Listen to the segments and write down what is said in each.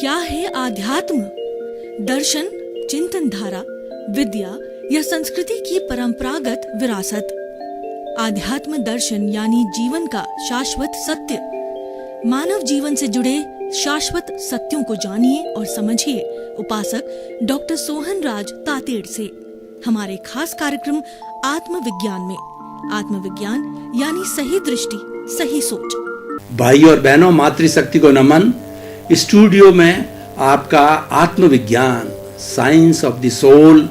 क्या है आध्यात्म? दर्शन, चिंतन धारा, विद्या या संस्कृति की परंपरागत विरासत। आध्यात्म दर्शन यानी जीवन का शाश्वत सत्य। मानव जीवन से जुड़े शाश्वत सत्यों को जानिए और समझिए उपासक डॉक्टर सोहन राज तातेड़ से हमारे खास कार्यक्रम आत्मविज्ञान में। आत्मविज्ञान यानी सही दृष्टि, सही सोच। भाई और बहनों, मातृशक्ति को नमन। स्टूडियो में आपका आत्मविज्ञान, साइंस ऑफ द सोल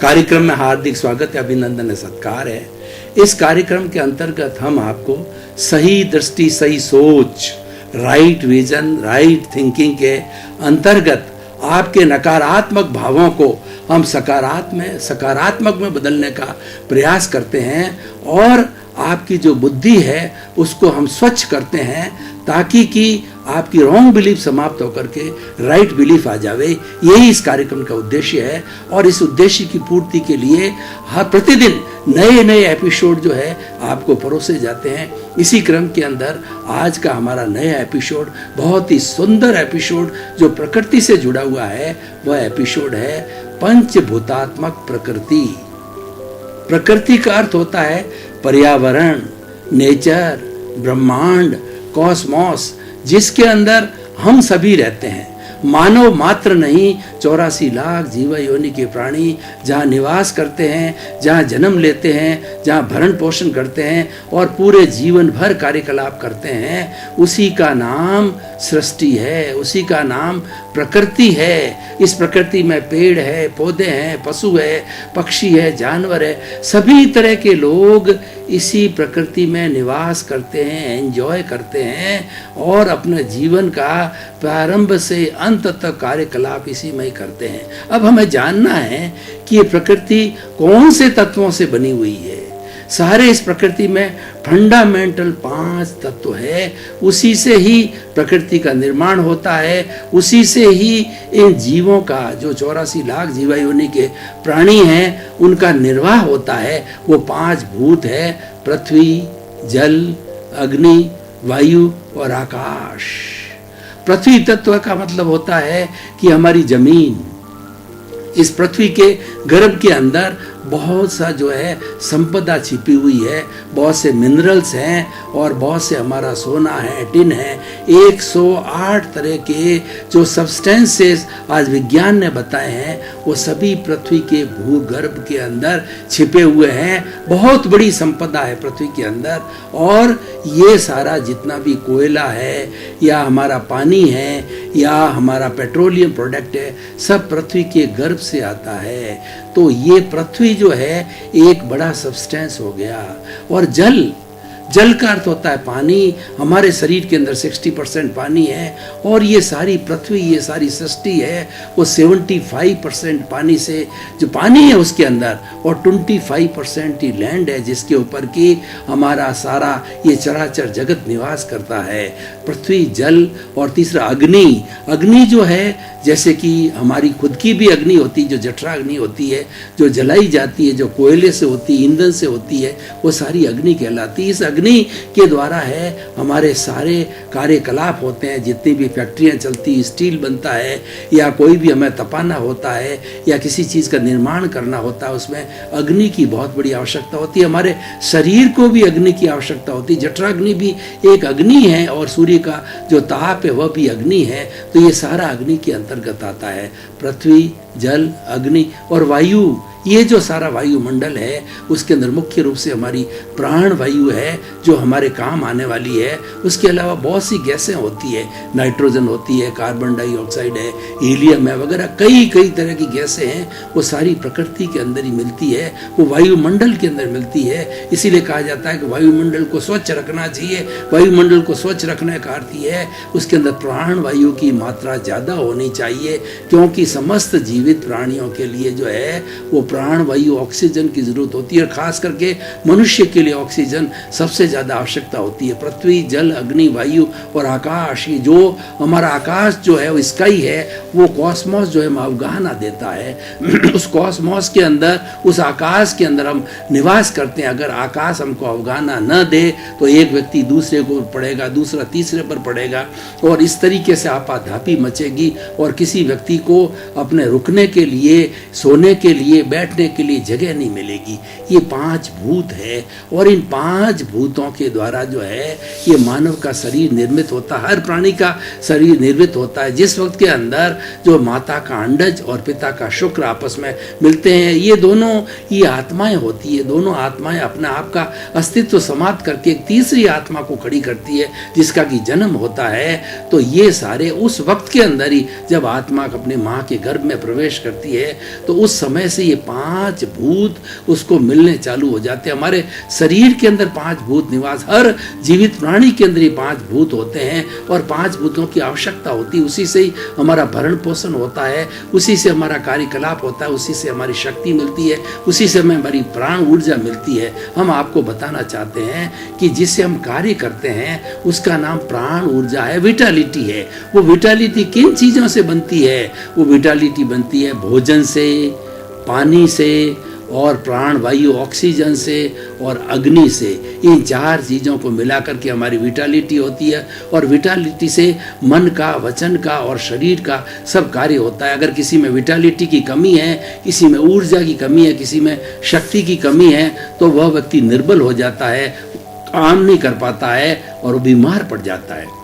कार्यक्रम में हार्दिक स्वागत है, अभिनंदन है, सत्कार है। इस कार्यक्रम के अंतर्गत हम आपको सही दृष्टि, सही सोच, राइट विजन, राइट थिंकिंग के अंतर्गत आपके नकारात्मक भावों को हम सकारात्मक में बदलने का प्रयास करते हैं और आपकी जो बुद्धि है उसको हम स्वच्छ करते हैं ताकि कि आपकी रॉन्ग बिलीफ समाप्त होकर के राइट बिलीफ आ जावे। यही इस कार्यक्रम का उद्देश्य है और इस उद्देश्य की पूर्ति के लिए हर प्रतिदिन नए नए एपिसोड जो है आपको परोसे जाते हैं। इसी क्रम के अंदर आज का हमारा नया एपिसोड बहुत ही सुंदर एपिसोड जो प्रकृति से जुड़ा हुआ है, वह एपिसोड है पंचभूतात्मक प्रकृति। प्रकृति का अर्थ होता है पर्यावरण, नेचर, ब्रह्मांड, कॉस्मॉस, जिसके अंदर हम सभी रहते हैं। मानव मात्र नहीं, 84 लाख जीव योनि के प्राणी जहाँ निवास करते हैं, जहाँ जन्म लेते हैं, जहाँ भरण पोषण करते हैं और पूरे जीवन भर कार्यकलाप करते हैं, उसी का नाम सृष्टि है, उसी का नाम प्रकृति है। इस प्रकृति में पेड़ है, पौधे हैं, पशु है, पक्षी है, जानवर है, सभी तरह के लोग इसी प्रकृति में निवास करते हैं, एंजॉय करते हैं और अपने जीवन का प्रारंभ से अंत तक कार्यकलाप इसी में ही करते हैं। अब हमें जानना है कि ये प्रकृति कौन से तत्वों से बनी हुई है। सारे इस प्रकृति में फंडामेंटल 5 तत्व है, उसी से ही प्रकृति का निर्माण होता है, उसी से ही इन जीवों का, जो 84 लाख जीव योनि के प्राणी हैं, उनका निर्वाह होता है। वो 5 भूत है, पृथ्वी, जल, अग्नि, वायु और आकाश। पृथ्वी तत्व का मतलब होता है कि हमारी जमीन, इस पृथ्वी के गर्भ के अंदर बहुत सा जो है संपदा छिपी हुई है, बहुत से मिनरल्स हैं और बहुत से हमारा सोना है, टिन है। 108 तरह के जो सब्सटेंसेस आज विज्ञान ने बताए हैं, वो सभी पृथ्वी के भूगर्भ के अंदर छिपे हुए हैं। बहुत बड़ी संपदा है पृथ्वी के अंदर और ये सारा जितना भी कोयला है या हमारा पानी है या हमारा पेट्रोलियम प्रोडक्ट है, सब पृथ्वी के गर्भ से आता है। तो ये पृथ्वी जो है एक बड़ा सब्सटेंस हो गया। और जल का अर्थ होता है पानी। हमारे शरीर के अंदर 60% पानी है और ये सारी पृथ्वी, ये सारी सृष्टि है, वो 75% पानी से, जो पानी है उसके अंदर, और 25% ही लैंड है जिसके ऊपर की हमारा सारा ये चराचर जगत निवास करता है। पृथ्वी, जल और तीसरा अग्नि। अग्नि जो है जैसे कि हमारी खुद की भी अग्नि होती है, जो जठरा अग्नि होती है, जो जलाई जाती है, जो कोयले से होती है, ईंधन से होती है, वो सारी अग्नि कहलाती है। इस अग्नि के द्वारा है हमारे सारे कार्यकलाप होते हैं। जितनी भी फैक्ट्रियां चलती, स्टील बनता है या कोई भी हमें तपाना होता है या किसी चीज़ का निर्माण करना होता है, उसमें अग्नि की बहुत बड़ी आवश्यकता होती है। हमारे शरीर को भी अग्नि की आवश्यकता होती है। जठराग्नि भी एक अग्नि है और सूर्य का जो ताप है वह भी अग्नि है। तो ये सारा अग्नि के अंतर्गत आता है। पृथ्वी, जल, अग्नि और वायु, ये जो सारा वायुमंडल है उसके अंदर मुख्य रूप से हमारी प्राण वायु है जो हमारे काम आने वाली है। उसके अलावा बहुत सी गैसें होती है, नाइट्रोजन होती है, कार्बन डाइऑक्साइड है, हीलियम है, वगैरह कई तरह की गैसें हैं। वो सारी प्रकृति के अंदर ही मिलती है, वो वायुमंडल के अंदर मिलती है। इसीलिए कहा जाता है कि वायुमंडल को स्वच्छ रखना चाहिए। वायुमंडल को स्वच्छ रखने का अर्थ है उसके अंदर प्राण वायु की मात्रा ज़्यादा होनी चाहिए, क्योंकि समस्त जीवित प्राणियों के लिए जो है वो प्राण वायु ऑक्सीजन की जरूरत होती है, और खास करके मनुष्य के लिए ऑक्सीजन सबसे ज़्यादा आवश्यकता होती है। पृथ्वी, जल, अग्नि, वायु और आकाश, ये जो हमारा आकाश जो है वो स्काई है, वो कॉस्मोस जो है अवगाहना देता है। उस कॉस्मोस के अंदर, उस आकाश के अंदर हम निवास करते हैं। अगर आकाश हमको अवगाहना न दे तो एक व्यक्ति दूसरे को पड़ेगा, दूसरा तीसरे पर पड़ेगा, और इस तरीके से आपाधापी मचेगी और किसी व्यक्ति को अपने रुकने के लिए, सोने के लिए, बैठने के लिए जगह नहीं मिलेगी। ये 5 भूत है, और इन 5 भूतों के द्वारा जो है ये मानव का शरीर निर्मित होता है, हर प्राणी का शरीर निर्मित होता है। जिस वक्त के अंदर जो माता का अंडज और पिता का शुक्र आपस में मिलते हैं, ये दोनों ये आत्माएं होती है। दोनों आत्माएं अपने आप का अस्तित्व समाप्त करके एक तीसरी आत्मा को खड़ी करती है, जिसका कि जन्म होता है। तो ये सारे उस वक्त के अंदर ही, जब आत्मा अपने माँ के गर्भ में प्रवेश करती है, तो उस समय से ये 5 भूत उसको मिलने चालू हो जाते हैं। हमारे शरीर के अंदर 5 भूत निवास, हर जीवित प्राणी के अंदर ये 5 भूत होते हैं, और 5 भूतों की आवश्यकता होती है। उसी से ही हमारा भरण पोषण होता है, उसी से हमारा कार्यकलाप होता है, उसी से हमारी शक्ति मिलती है, उसी से हमें हमारी प्राण ऊर्जा मिलती है। हम आपको बताना चाहते हैं कि जिससे हम कार्य करते हैं उसका नाम प्राण ऊर्जा है, विटालिटी है। वो विटालिटी किन चीज़ों से बनती है? वो विटालिटी बनती है भोजन से, पानी से, और प्राण वायु ऑक्सीजन से, और अग्नि से। इन 4 चीज़ों को मिला करके हमारी विटालिटी होती है, और विटालिटी से मन का, वचन का और शरीर का सब कार्य होता है। अगर किसी में विटालिटी की कमी है, किसी में ऊर्जा की कमी है, किसी में शक्ति की कमी है, तो वह व्यक्ति निर्बल हो जाता है, काम नहीं कर पाता है और वो बीमार पड़ जाता है।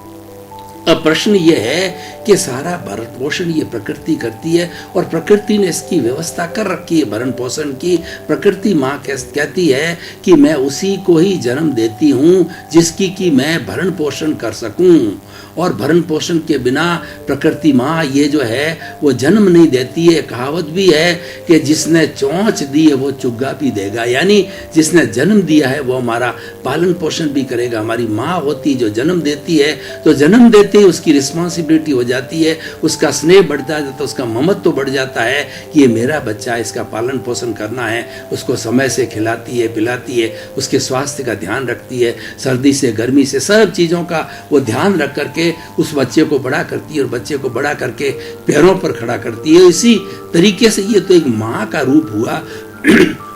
अब प्रश्न ये है कि सारा भरण पोषण ये प्रकृति करती है, और प्रकृति ने इसकी व्यवस्था कर रखी है भरण पोषण की। प्रकृति माँ कहती है कि मैं उसी को ही जन्म देती हूँ जिसकी कि मैं भरण पोषण कर सकूँ, और भरण पोषण के बिना प्रकृति माँ ये जो है वो जन्म नहीं देती है। कहावत भी है कि जिसने चोंच दी है वो चुग्गा भी देगा, यानी जिसने जन्म दिया है वो हमारा पालन पोषण भी करेगा। हमारी माँ होती जो जन्म देती है, तो जन्म देते ही उसकी रिस्पॉन्सिबिलिटी हो जाती है, उसका स्नेह बढ़ता जाता है, उसका ममत्व तो बढ़ जाता है कि ये मेरा बच्चा है, इसका पालन पोषण करना है। उसको समय से खिलाती है, पिलाती है, उसके स्वास्थ्य का ध्यान रखती है, सर्दी से गर्मी से सब चीज़ों का वो ध्यान रख करके उस बच्चे को बड़ा करती है, और बच्चे को बड़ा करके पैरों पर खड़ा करती है। इसी तरीके से ये तो एक माँ का रूप हुआ।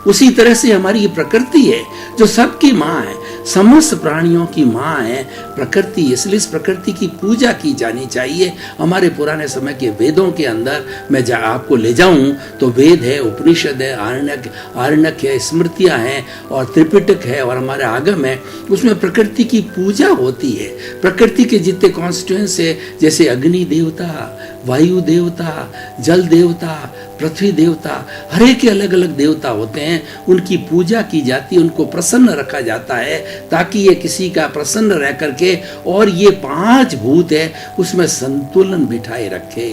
उसी तरह से हमारी ये प्रकृति है जो सबकी माँ है, समस्त प्राणियों की माँ है प्रकृति। इसलिए इस प्रकृति की पूजा की जानी चाहिए। हमारे पुराने समय के वेदों के अंदर मैं आपको ले जाऊं तो वेद है, उपनिषद है, आरण्यक है, स्मृतियाँ हैं और त्रिपिटक है और हमारे आगम है। उसमें प्रकृति की पूजा होती है। प्रकृति के जितने कॉन्स्टिट्यूएंट्स है, जैसे अग्नि देवता, वायु देवता, जल देवता, पृथ्वी देवता, हर एक के अलग अलग देवता होते हैं। उनकी पूजा की जाती है, उनको प्रसन्न रखा जाता है ताकि ये किसी का प्रसन्न रह करके और ये 5 भूत है उसमें संतुलन बिठाए रखे।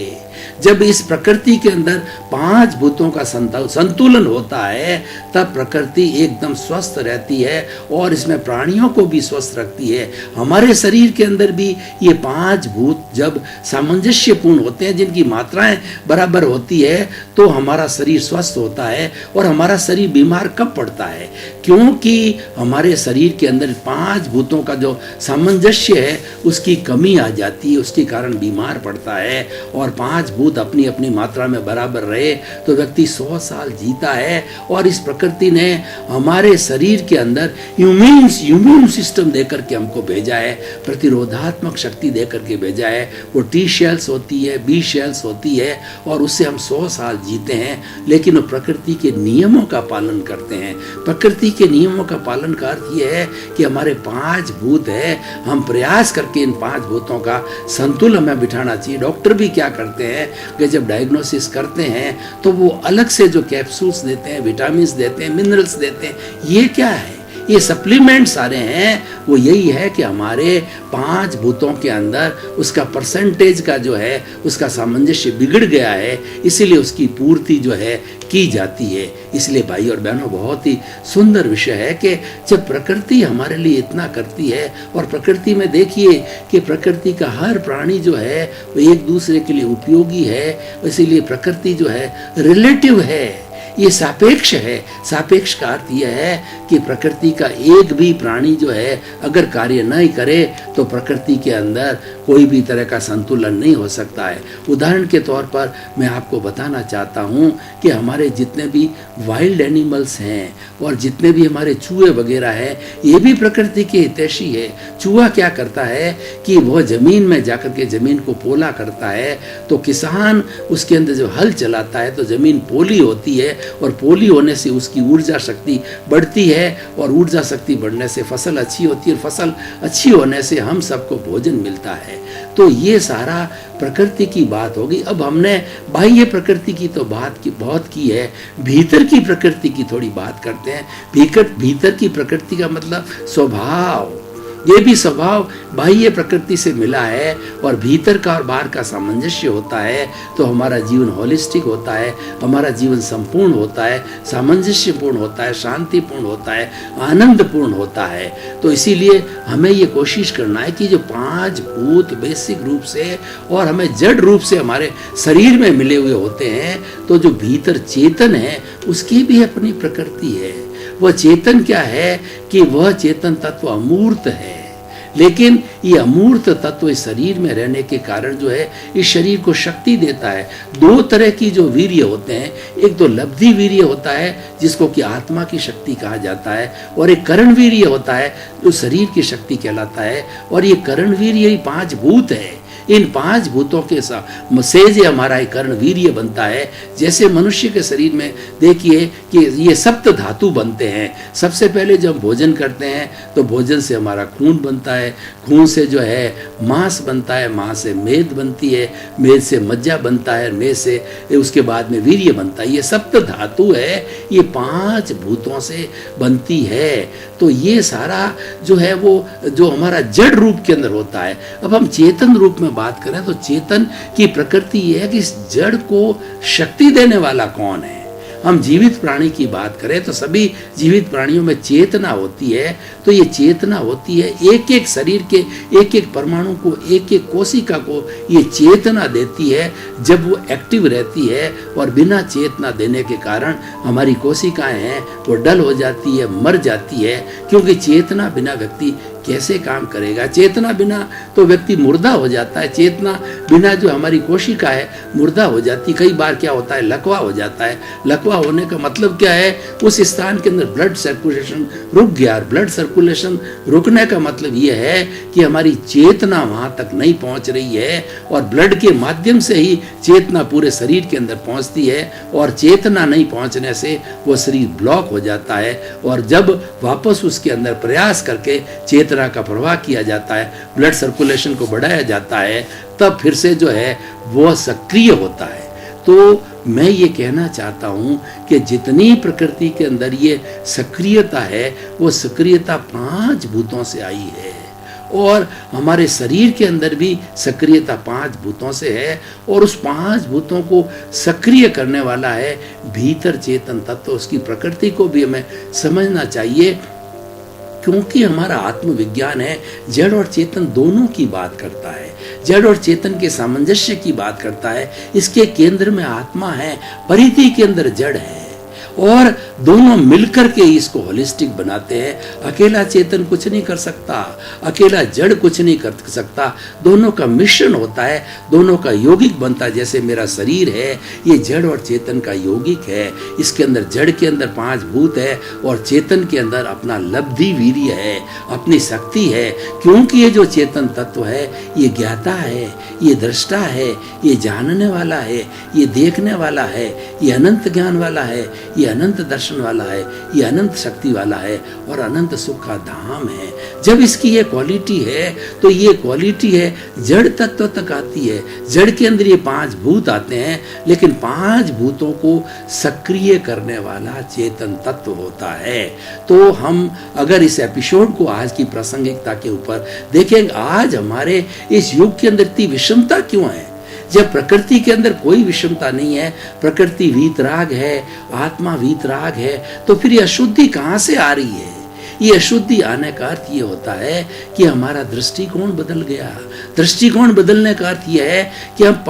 जब इस प्रकृति के अंदर 5 भूतों का संतुलन होता है तब प्रकृति एकदम स्वस्थ रहती है और इसमें प्राणियों को भी स्वस्थ रखती है। हमारे शरीर के अंदर भी ये 5 भूत जब सामंजस्यपूर्ण होते हैं, जिनकी मात्राएं बराबर होती है, तो हमारा शरीर स्वस्थ होता है। और हमारा शरीर बीमार कब पड़ता है? क्योंकि हमारे शरीर के अंदर 5 भूतों का जो सामंजस्य है उसकी कमी आ जाती है, उसके कारण बीमार पड़ता है। और 5 भूत अपनी अपनी मात्रा में बराबर रहे तो व्यक्ति 100 साल जीता है। और इस प्रकृति ने हमारे शरीर के अंदर इम्यून सिस्टम देकर के हमको भेजा है, प्रतिरोधात्मक शक्ति देकर के भेजा है। वो टी शेल्स होती है, बी शेल्स होती है और उससे हम 100 साल जीते हैं। लेकिन वो प्रकृति के नियमों का पालन करते हैं। प्रकृति के नियमों का पालन का अर्थ ये है कि हमारे 5 भूत है, हम प्रयास करके इन 5 भूतों का संतुलन हमें बिठाना चाहिए। डॉक्टर भी क्या करते हैं कि जब डायग्नोसिस करते हैं तो वो अलग से जो कैप्सूल्स देते हैं, विटामिन्स देते हैं, मिनरल्स देते हैं। ये क्या है? ये सप्लीमेंट सारे हैं, वो यही है कि हमारे 5 भूतों के अंदर उसका परसेंटेज का जो है उसका सामंजस्य बिगड़ गया है, इसीलिए उसकी पूर्ति जो है की जाती है। इसलिए भाई और बहनों, बहुत ही सुंदर विषय है कि जब प्रकृति हमारे लिए इतना करती है, और प्रकृति में देखिए कि प्रकृति का हर प्राणी जो है वो एक दूसरे के लिए उपयोगी है, इसीलिए प्रकृति जो है रिलेटिव है, ये सापेक्ष है। सापेक्ष का अर्थ यह है कि प्रकृति का एक भी प्राणी जो है अगर कार्य नहीं करे तो प्रकृति के अंदर कोई भी तरह का संतुलन नहीं हो सकता है। उदाहरण के तौर पर मैं आपको बताना चाहता हूँ कि हमारे जितने भी वाइल्ड एनिमल्स हैं और जितने भी हमारे चूहे वगैरह हैं, ये भी प्रकृति के हितैषी है। चूहा क्या करता है कि वह जमीन में जाकर के जमीन को पोला करता है, तो किसान उसके अंदर जब हल चलाता है तो जमीन पोली होती है, और पोली होने से उसकी ऊर्जा शक्ति बढ़ती है, और ऊर्जा शक्ति बढ़ने से फसल अच्छी होती है, और फसल अच्छी होने से हम सबको भोजन मिलता है। तो ये सारा प्रकृति की बात होगी। अब हमने बाह्य प्रकृति की तो बहुत की है, भीतर की प्रकृति की थोड़ी बात करते हैं। भीतर की प्रकृति का मतलब स्वभाव, ये भी स्वभाव बाह्य प्रकृति से मिला है, और भीतर का और बाहर का सामंजस्य होता है तो हमारा जीवन होलिस्टिक होता है, हमारा जीवन संपूर्ण होता है, सामंजस्यपूर्ण होता है, शांतिपूर्ण होता है, आनंदपूर्ण होता है। तो इसीलिए हमें ये कोशिश करना है कि जो 5 भूत बेसिक रूप से और हमें जड़ रूप से हमारे शरीर में मिले हुए होते हैं, तो जो भीतर चेतन है उसकी भी अपनी प्रकृति है। वह चेतन क्या है कि वह चेतन तत्व अमूर्त है, लेकिन ये अमूर्त तत्व इस शरीर में रहने के कारण जो है इस शरीर को शक्ति देता है। 2 तरह की जो वीर्य होते हैं, एक तो लब्धि वीर्य होता है जिसको कि आत्मा की शक्ति कहा जाता है, और एक करण वीर्य होता है जो शरीर की शक्ति कहलाता है। और ये करण वीर्य ही 5 भूत है। इन 5 भूतों के से जो हमारा कर्ण वीर्य बनता है। जैसे मनुष्य के शरीर में देखिए कि ये सप्त धातु बनते हैं। सबसे पहले जब भोजन करते हैं तो भोजन से हमारा खून बनता है, खून से जो है मांस बनता है, मांस से मेद बनती है, मेद से मज्जा बनता है, मेद से उसके बाद में वीर्य बनता है। ये सप्त धातु है, ये 5 भूतों से बनती है। तो ये सारा जो है वो जो हमारा जड़ रूप के अंदर होता है। अब हम चेतन रूप में बात करें तो चेतन की प्रकृति ये है कि इस जड़ को शक्ति देने वाला कौन है। हम जीवित प्राणी की बात करें तो सभी जीवित प्राणियों में चेतना होती है। तो ये चेतना होती है, एक एक शरीर के एक एक परमाणु को, एक एक कोशिका को ये चेतना देती है जब वो एक्टिव रहती है। और बिना चेतना देने के कारण हमारी कोशिकाएं हैं वो डल हो जाती है, मर जाती है। क्योंकि चेतना बिना व्यक्ति कैसे काम करेगा। चेतना बिना तो व्यक्ति मुर्दा हो जाता है। चेतना बिना जो हमारी कोशिका है मुर्दा हो जाती। कई बार क्या होता है, लकवा हो जाता है। लकवा होने का मतलब क्या है, उस स्थान के अंदर ब्लड सर्कुलेशन रुक गया। ब्लड सर्कुलेशन रुकने का मतलब ये है कि हमारी चेतना वहां तक नहीं पहुंच रही है, और ब्लड के माध्यम से ही चेतना पूरे शरीर के अंदर पहुंचती है। और चेतना नहीं पहुंचने से वो शरीर ब्लॉक हो जाता है। और जब वापस उसके अंदर प्रयास करके चेतना का प्रवाह किया जाता है, ब्लड सर्कुलेशन को बढ़ाया जाता है, तब फिर से जो है वो सक्रिय होता है। तो मैं ये कहना चाहता हूँ कि जितनी प्रकृति के अंदर ये सक्रियता है वो सक्रियता 5 भूतों से आई है। और हमारे शरीर के अंदर भी सक्रियता 5 भूतों से है। और उस 5 भूतों को सक्रिय करने वाला है भीतर चेतन तत्व। उसकी प्रकृति को भी हमें समझना चाहिए, क्योंकि हमारा आत्मविज्ञान है जड़ और चेतन दोनों की बात करता है। जड़ और चेतन के सामंजस्य की बात करता है। इसके केंद्र में आत्मा है, परिधि के अंदर जड़ है, और दोनों मिलकर के इसको होलिस्टिक बनाते हैं। अकेला चेतन कुछ नहीं कर सकता, अकेला जड़ कुछ नहीं कर सकता। दोनों का मिश्रण होता है, दोनों का यौगिक बनता है। जैसे मेरा शरीर है, ये जड़ और चेतन का यौगिक है। इसके अंदर जड़ के अंदर 5 भूत है, और चेतन के अंदर अपना लब्धि वीर्य है, अपनी शक्ति है। क्योंकि ये जो चेतन तत्व है ये ज्ञाता है, ये दृष्टा है, ये जानने वाला है, ये देखने वाला है, ये अनंत ज्ञान वाला है, ये अनंत दर्शन दर्शन वाला है, ये अनंत शक्ति वाला है और अनंत सुख का धाम है। जब इसकी ये क्वालिटी है तो ये क्वालिटी है जड़ तत्व तक आती है। जड़ के अंदर ये 5 भूत आते हैं, लेकिन 5 भूतों को सक्रिय करने वाला चेतन तत्व होता है। तो हम अगर इस एपिसोड को आज की प्रासंगिकता के ऊपर देखेंगे, आज हमारे इस युग के अंदर इतनी विषमता क्यों है? जब प्रकृति के अंदर कोई विषमता नहीं है, प्रकृति वीतराग है, आत्मा वीतराग है, तो फिर ये अशुद्धि कहाँ से आ रही है? ये अशुद्धि आने का अर्थ ये होता है कि हमारा दृष्टिकोण बदल गया। दृष्टिकोण बदलने का अर्थ ये है कि हम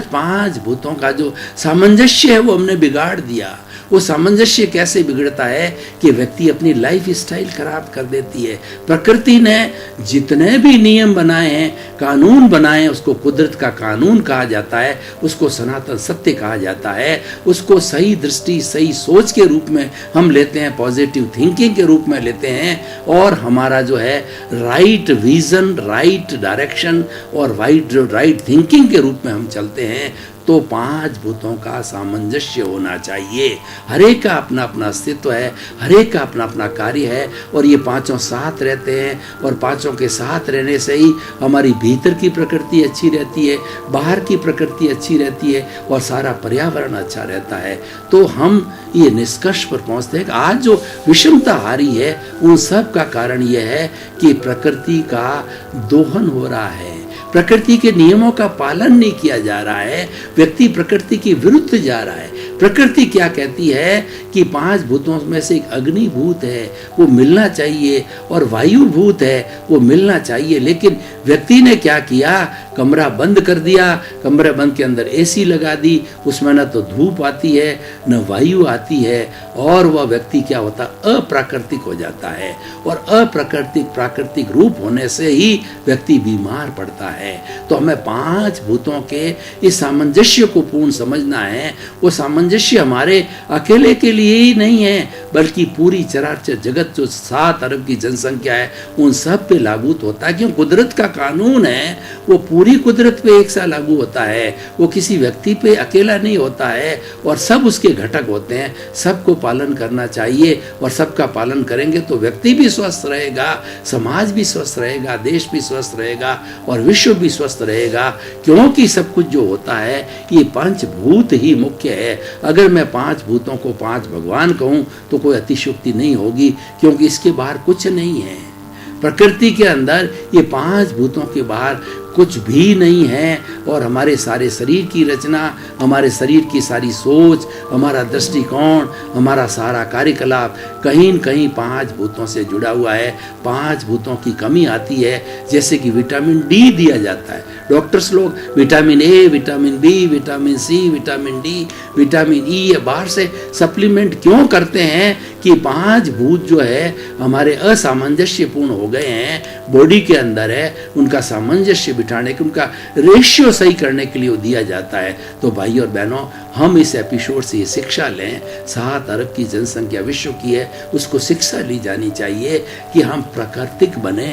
5 भूतों का जो सामंजस्य है वो हमने बिगाड़ दिया। वो सामंजस्य कैसे बिगड़ता है कि व्यक्ति अपनी लाइफ स्टाइल खराब कर देती है। प्रकृति ने जितने भी नियम बनाए हैं, कानून बनाए हैं, उसको कुदरत का कानून कहा जाता है, उसको सनातन सत्य कहा जाता है, उसको सही दृष्टि, सही सोच के रूप में हम लेते हैं, पॉजिटिव थिंकिंग के रूप में लेते हैं, और हमारा जो है राइट विजन, राइट डायरेक्शन और राइट थिंकिंग के रूप में हम चलते हैं। तो 5 भूतों का सामंजस्य होना चाहिए। हरेक का अपना अपना अस्तित्व है, हरेक का अपना अपना कार्य है, और ये 5 साथ रहते हैं, और 5 के साथ रहने से ही हमारी भीतर की प्रकृति अच्छी रहती है, बाहर की प्रकृति अच्छी रहती है, और सारा पर्यावरण अच्छा रहता है। तो हम ये निष्कर्ष पर पहुंचते हैं कि आज जो विषमता आ रही है उन सब का कारण यह है कि प्रकृति का दोहन हो रहा है, प्रकृति के नियमों का पालन नहीं किया जा रहा है, व्यक्ति प्रकृति के विरुद्ध जा रहा है। प्रकृति क्या कहती है कि 5 भूतों में से एक अग्नि भूत है, वो मिलना चाहिए, और वायु भूत है, वो मिलना चाहिए, लेकिन व्यक्ति ने क्या किया? कमरा बंद कर दिया, कमरे बंद के अंदर एसी लगा दी, उसमें न तो धूप आती है न वायु आती है, और वह व्यक्ति क्या होता? अप्राकृतिक हो जाता है, और प्राकृतिक रूप होने से ही व्यक्ति बीमार पड़ता है। तो हमें 5 भूतों के इस सामंजस्य को पूर्ण समझना है। वो सामंजस्य हमारे अकेले के लिए ही नहीं है, बल्कि पूरी चराचर जगत जो 7 अरब की जनसंख्या है उन सब पे लागू होता है। क्यों? कुदरत का कानून है, वो पूरी कुदरत पे एक सा लागू होता है, वो किसी व्यक्ति पे अकेला नहीं होता है, और सब उसके घटक होते हैं। सबको पालन करना चाहिए, और सबका पालन करेंगे तो व्यक्ति भी स्वस्थ रहेगा, समाज भी स्वस्थ रहेगा, देश भी स्वस्थ रहेगा, और विश्व भी स्वस्थ रहेगा। क्योंकि सब कुछ जो होता है ये 5 भूत ही मुख्य है। अगर मैं 5 भूतों को 5 भगवान कहूं तो कोई अतिशयोक्ति नहीं होगी, क्योंकि इसके बाहर कुछ नहीं है। प्रकृति के अंदर ये 5 भूतों के बाहर कुछ भी नहीं है, और हमारे सारे शरीर की रचना, हमारे शरीर की सारी सोच, हमारा दृष्टिकोण, हमारा सारा कार्यकलाप कहीं न कहीं 5 भूतों से जुड़ा हुआ है। 5 भूतों की कमी आती है, जैसे कि विटामिन डी दिया जाता है। डॉक्टर्स लोग vitamin A, vitamin B, vitamin C, vitamin D, vitamin E ये बाहर से सप्लीमेंट क्यों करते हैं? कि 5 भूत जो है हमारे असामंजस्यपूर्ण हो गए हैं, बॉडी के अंदर है, उनका सामंजस्य बिठाने के, उनका रेशियो सही करने के लिए वो दिया जाता है। तो भाई और बहनों, हम इस एपिसोड से ये शिक्षा लें। 7 अरब की जनसंख्या विश्व की है, उसको शिक्षा ली जानी चाहिए कि हम प्राकृतिक बने,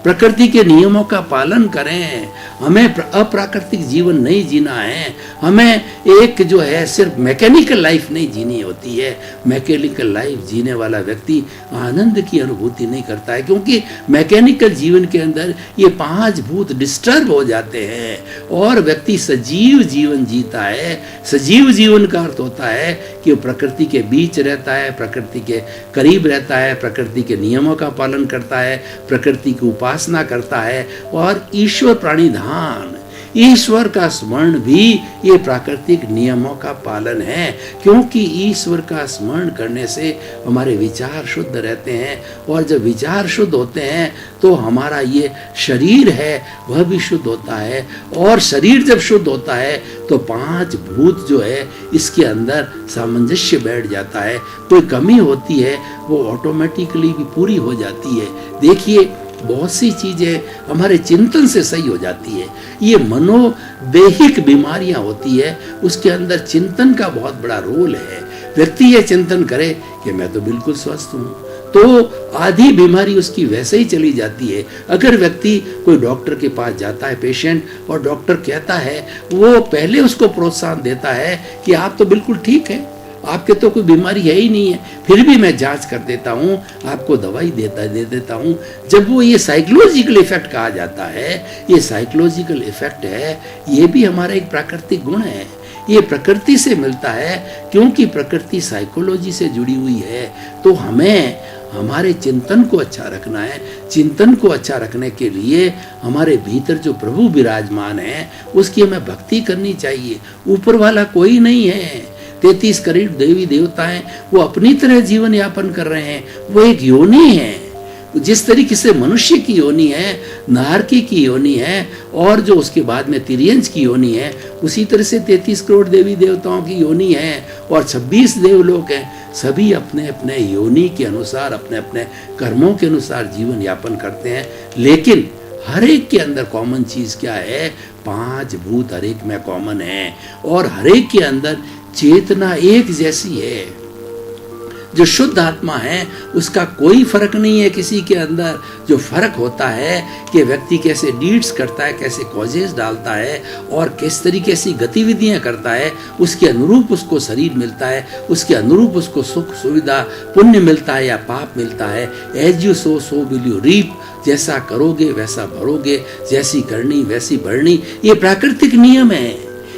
प्रकृति के नियमों का पालन करें। हमें अप्राकृतिक जीवन नहीं जीना है, हमें एक जो है सिर्फ मैकेनिकल लाइफ नहीं जीनी होती है। मैकेनिकल लाइफ जीने वाला व्यक्ति आनंद की अनुभूति नहीं करता है, क्योंकि मैकेनिकल जीवन के अंदर ये 5 भूत डिस्टर्ब हो जाते हैं, और व्यक्ति सजीव जीवन जीता है। सजीव जीवन का अर्थ होता है कि वो प्रकृति के बीच रहता है, प्रकृति के करीब रहता है, प्रकृति के नियमों का पालन करता है, प्रकृति की उपासना करता है, और ईश्वर प्राणिधान, ईश्वर का स्मरण भी ये प्राकृतिक नियमों का पालन है। क्योंकि ईश्वर का स्मरण करने से हमारे विचार शुद्ध रहते हैं, और जब विचार शुद्ध होते हैं तो हमारा ये शरीर है वह भी शुद्ध होता है, और शरीर जब शुद्ध होता है तो 5 भूत जो है इसके अंदर सामंजस्य बैठ जाता है। कोई कमी होती है वो ऑटोमेटिकली भी पूरी हो जाती है। देखिए, बहुत सी चीजें हमारे चिंतन से सही हो जाती है। ये मनोदेहिक बीमारियां होती है, उसके अंदर चिंतन का बहुत बड़ा रोल है। व्यक्ति ये चिंतन करे कि मैं तो बिल्कुल स्वस्थ हूँ, तो आधी बीमारी उसकी वैसे ही चली जाती है। अगर व्यक्ति कोई डॉक्टर के पास जाता है पेशेंट, और डॉक्टर कहता है, वो पहले उसको प्रोत्साहन देता है कि आप तो बिल्कुल ठीक है, आपके तो कोई बीमारी है ही नहीं है, फिर भी मैं जांच कर देता हूँ, आपको दवाई दे देता हूँ। जब वो ये साइकोलॉजिकल इफेक्ट कहा जाता है, ये साइकोलॉजिकल इफेक्ट है, ये भी हमारा एक प्राकृतिक गुण है, ये प्रकृति से मिलता है, क्योंकि प्रकृति साइकोलॉजी से जुड़ी हुई है। तो हमें हमारे चिंतन को अच्छा रखना है। चिंतन को अच्छा रखने के लिए हमारे भीतर जो प्रभु विराजमान है उसकी हमें भक्ति करनी चाहिए। ऊपर वाला कोई नहीं है, 33 करोड़ देवी देवता हैं, वो अपनी तरह जीवन यापन कर रहे हैं। वो एक योनि है, जिस तरीके से मनुष्य की योनि है, नारकी की योनि है, और जो उसके बाद में तिर्यंच की योनि है, उसी तरह से 33 करोड़ देवी देवताओं की योनि है, और 26 देवलोक हैं। सभी अपने अपने योनि के अनुसार, अपने अपने कर्मों के अनुसार जीवन यापन करते हैं। लेकिन हर एक के अंदर कॉमन चीज क्या है? 5 भूत हर एक में कॉमन है, और हर एक के अंदर चेतना एक जैसी है। जो शुद्ध आत्मा है उसका कोई फर्क नहीं है किसी के अंदर। जो फर्क होता है कि व्यक्ति कैसे डीड्स करता है, कैसे कॉजेस डालता है, और किस तरीके से गतिविधियां करता है, उसके अनुरूप उसको शरीर मिलता है, उसके अनुरूप उसको सुख सुविधा पुण्य मिलता है या पाप मिलता है। As you sow will you reap, जैसा करोगे वैसा भरोगे, जैसी करनी वैसी भरनी। ये प्राकृतिक नियम है,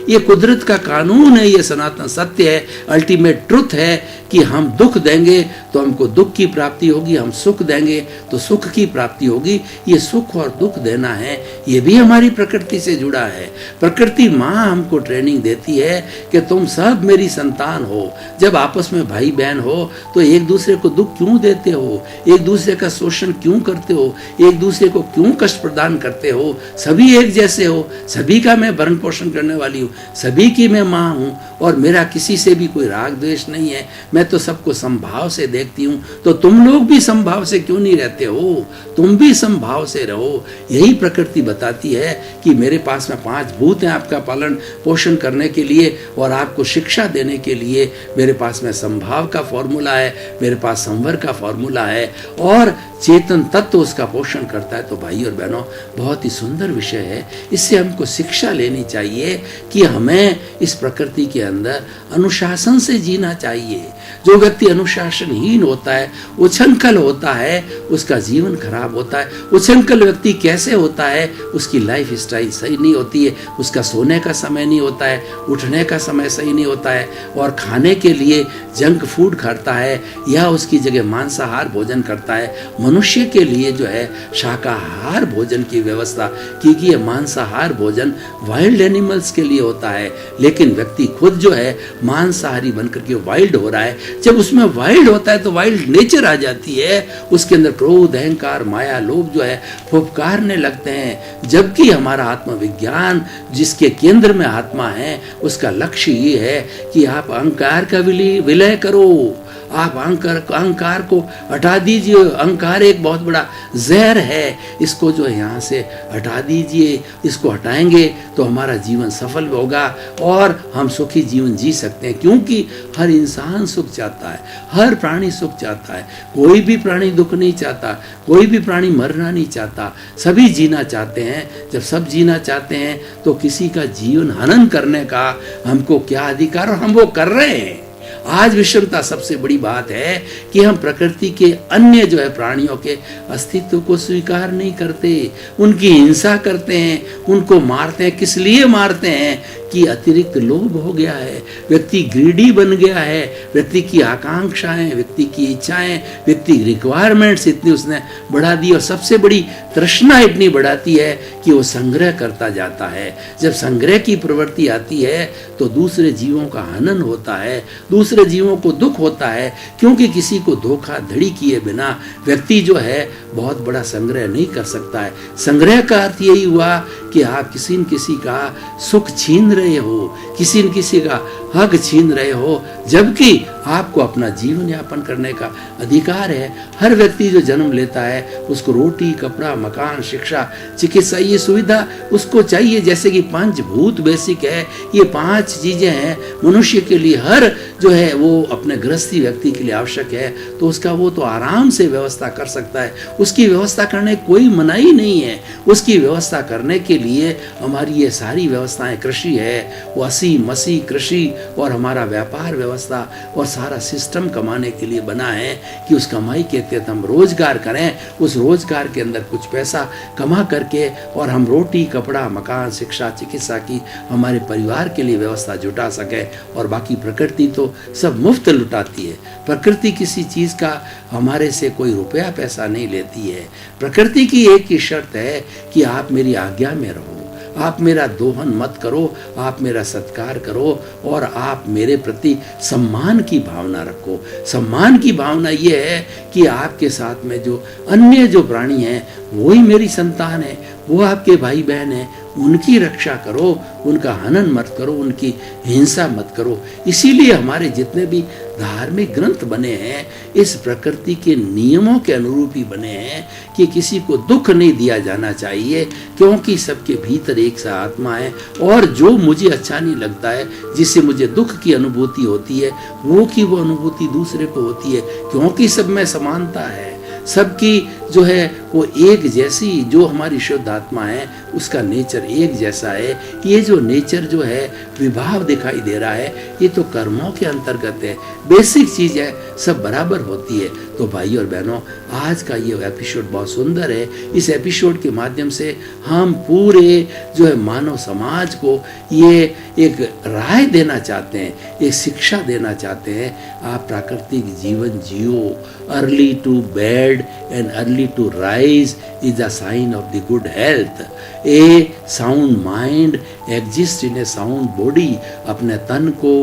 ये कुदरत का कानून है, ये सनातन सत्य है, अल्टीमेट ट्रुथ है कि हम दुख देंगे तो हमको दुख की प्राप्ति होगी, हम सुख देंगे तो सुख की प्राप्ति होगी। ये सुख और दुख देना है, ये भी हमारी प्रकृति से जुड़ा है। प्रकृति माँ हमको ट्रेनिंग देती है कि तुम सब मेरी संतान हो। जब आपस में भाई बहन हो तो एक दूसरे को दुख क्यों देते हो, एक दूसरे का शोषण क्यों करते हो, एक दूसरे को क्यों कष्ट प्रदान करते हो? सभी एक जैसे हो, सभी का मैं भरण पोषण करने वाली हूँ, सभी की मैं माँ हूँ, और मेरा किसी से भी कोई राग द्वेष नहीं है। मैं तो सबको समभाव से देखती हूँ। तो तुम लोग भी समभाव से क्यों नहीं रहते हो? तुम भी समभाव से रहो। यही प्रकृति बताती है कि मेरे पास में 5 भूत हैं आपका पालन पोषण करने के लिए और आपको शिक्षा देने के लिए। मेरे पास में समभाव का फॉर्मूला है, मेरे पास संवर का फॉर्मूला है, और चेतन तत्व उसका पोषण करता है। तो भाई और बहनों, बहुत ही सुंदर विषय है। इससे हमको शिक्षा लेनी चाहिए कि हमें इस प्रकृति के अंदर अनुशासन से जीना चाहिए। जो व्यक्ति अनुशासनहीन होता है, उछंखल होता है, उसका जीवन खराब होता है। उछंखल व्यक्ति कैसे होता है? उसकी लाइफ स्टाइल सही नहीं होती है, उसका सोने का समय नहीं होता है, उठने का समय सही नहीं होता है, और खाने के लिए जंक फूड खाता है या उसकी जगह मांसाहार भोजन करता है। मनुष्य के लिए जो है शाकाहार भोजन की व्यवस्था, क्योंकि ये मांसाहार भोजन वाइल्ड एनिमल्स के लिए होता है, लेकिन व्यक्ति खुद जो है मांसाहारी बनकर के वाइल्ड हो रहा है। जब उसमें वाइल्ड होता है तो वाइल्ड नेचर आ जाती है, उसके अंदर क्रोध अहंकार माया लोभ जो है फुफकारने लगते हैं। जबकि हमारा आत्मविज्ञान जिसके केंद्र में आत्मा है, उसका लक्ष्य ये है कि आप अहंकार का विलय करो, आप अहंकार को हटा दीजिए। अहंकार एक बहुत बड़ा जहर है, इसको जो है यहाँ से हटा दीजिए। इसको हटाएंगे तो हमारा जीवन सफल होगा और हम सुखी जीवन जी सकते हैं, क्योंकि हर इंसान सुख चाहता है, हर प्राणी सुख चाहता है। कोई भी प्राणी दुख नहीं चाहता, कोई भी प्राणी मरना नहीं चाहता, सभी जीना चाहते हैं। जब सब जीना चाहते हैं तो किसी का जीवन हनन करने का हमको क्या अधिकार, और हम वो कर रहे हैं। आज विषमता सबसे बड़ी बात है कि हम प्रकृति के अन्य जो है प्राणियों के अस्तित्व को स्वीकार नहीं करते, उनकी हिंसा करते हैं, उनको मारते हैं। किस लिए मारते हैं? कि अतिरिक्त लोभ हो गया है, व्यक्ति ग्रीडी बन गया है, व्यक्ति की आकांक्षाएं, व्यक्ति की इच्छाएं, व्यक्ति रिक्वायरमेंट्स इतनी उसने बढ़ा दी, और सबसे बड़ी तृष्णा इतनी बढ़ाती है कि वो संग्रह करता जाता है। जब संग्रह की प्रवृत्ति आती है तो दूसरे जीवों का हनन होता है, दूसरे जीवों को दुख होता है, क्योंकि किसी को धोखाधड़ी किए बिना व्यक्ति जो है बहुत बड़ा संग्रह नहीं कर सकता है। संग्रह का अर्थ यही हुआ कि आप किसी न किसी का सुख छीन रहे हो, किसी न किसी का हक छीन रहे हो, जबकि आपको अपना जीवन यापन करने का अधिकार है। हर व्यक्ति जो जन्म लेता है उसको रोटी, कपड़ा, मकान, शिक्षा, चिकित्सा, ये सुविधा उसको चाहिए। जैसे कि 5 भूत बेसिक है, ये 5 चीजें हैं मनुष्य के लिए, हर जो है वो अपने गृहस्थी व्यक्ति के लिए आवश्यक है, तो उसका वो तो आराम से व्यवस्था कर सकता है। उसकी व्यवस्था करने कोई मनाही नहीं है। उसकी व्यवस्था करने के लिए हमारी ये सारी व्यवस्थाएं, कृषि है वो 80-80 कृषि और हमारा व्यापार व्यवस्था और सारा सिस्टम कमाने के लिए बना है कि उस कमाई के तहत हम रोजगार करें, उस रोजगार के अंदर कुछ पैसा कमा करके और हम रोटी, कपड़ा, मकान, शिक्षा, चिकित्सा की हमारे परिवार के लिए व्यवस्था जुटा सके। और बाकी प्रकृति तो सब मुफ्त लुटाती है। प्रकृति किसी चीज का हमारे से कोई रुपया पैसा नहीं लेती है। प्रकृति की एक ही शर्त है कि आप मेरी आज्ञा में रहो, आप मेरा दोहन मत करो, आप मेरा सत्कार करो और आप मेरे प्रति सम्मान की भावना रखो। सम्मान की भावना ये है कि आपके साथ में जो अन्य जो प्राणी हैं वही मेरी संतान है, वो आपके भाई बहन हैं, उनकी रक्षा करो, उनका हनन मत करो, उनकी हिंसा मत करो। इसीलिए हमारे जितने भी धार्मिक ग्रंथ बने हैं इस प्रकृति के नियमों के अनुरूप ही बने हैं कि किसी को दुख नहीं दिया जाना चाहिए, क्योंकि सबके भीतर एक सा आत्मा है और जो मुझे अच्छा नहीं लगता है, जिससे मुझे दुख की अनुभूति होती है, वो अनुभूति दूसरे को होती है, क्योंकि सब में समानता है। सबकी जो है वो एक जैसी, जो हमारी शुद्ध आत्मा है उसका नेचर एक जैसा है। ये जो नेचर जो है विभाव दिखाई दे रहा है, ये तो कर्मों के अंतर्गत है, बेसिक चीज है, सब बराबर होती है। तो भाई और बहनों, आज का ये एपिसोड बहुत सुंदर है। इस एपिसोड के माध्यम से हम पूरे जो है मानव समाज को ये एक राय देना चाहते हैं, एक शिक्षा देना चाहते हैं। आप प्राकृतिक जीवन जियो। Early to bed and early to rise is a sign of the good health. A sound mind exist in a sound body. अपने तन को,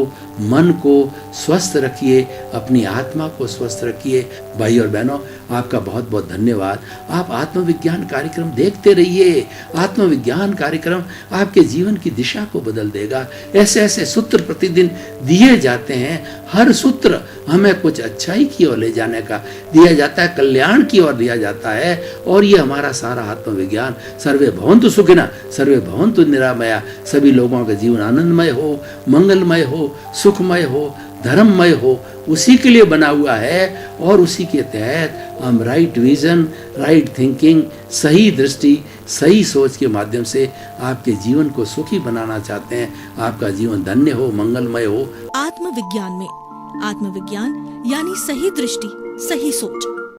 मन को स्वस्थ रखिए, अपनी आत्मा को स्वस्थ रखिए। भाई और बहनों, आपका बहुत बहुत धन्यवाद। आप आत्मविज्ञान कार्यक्रम देखते रहिए। आत्मविज्ञान कार्यक्रम आपके जीवन की दिशा को बदल देगा। ऐसे ऐसे सूत्र प्रतिदिन दिए जाते हैं। हर सूत्र हमें कुछ अच्छाई की ओर ले जाने का दिया जाता है, कल्याण की ओर दिया जाता है। और ये हमारा सारा आत्मविज्ञान सर्वे भवन्तु सुखिनः सर्वे भवन्तु निरामया, सभी लोगों का जीवन आनंदमय हो, मंगलमय हो, सुखमय हो, धर्ममय हो, उसी के लिए बना हुआ है। और उसी के तहत हम राइट विजन, राइट थिंकिंग, सही दृष्टि, सही सोच के माध्यम से आपके जीवन को सुखी बनाना चाहते हैं। आपका जीवन धन्य हो, मंगलमय हो। आत्मविज्ञान में आत्मविज्ञान यानी सही दृष्टि, सही सोच।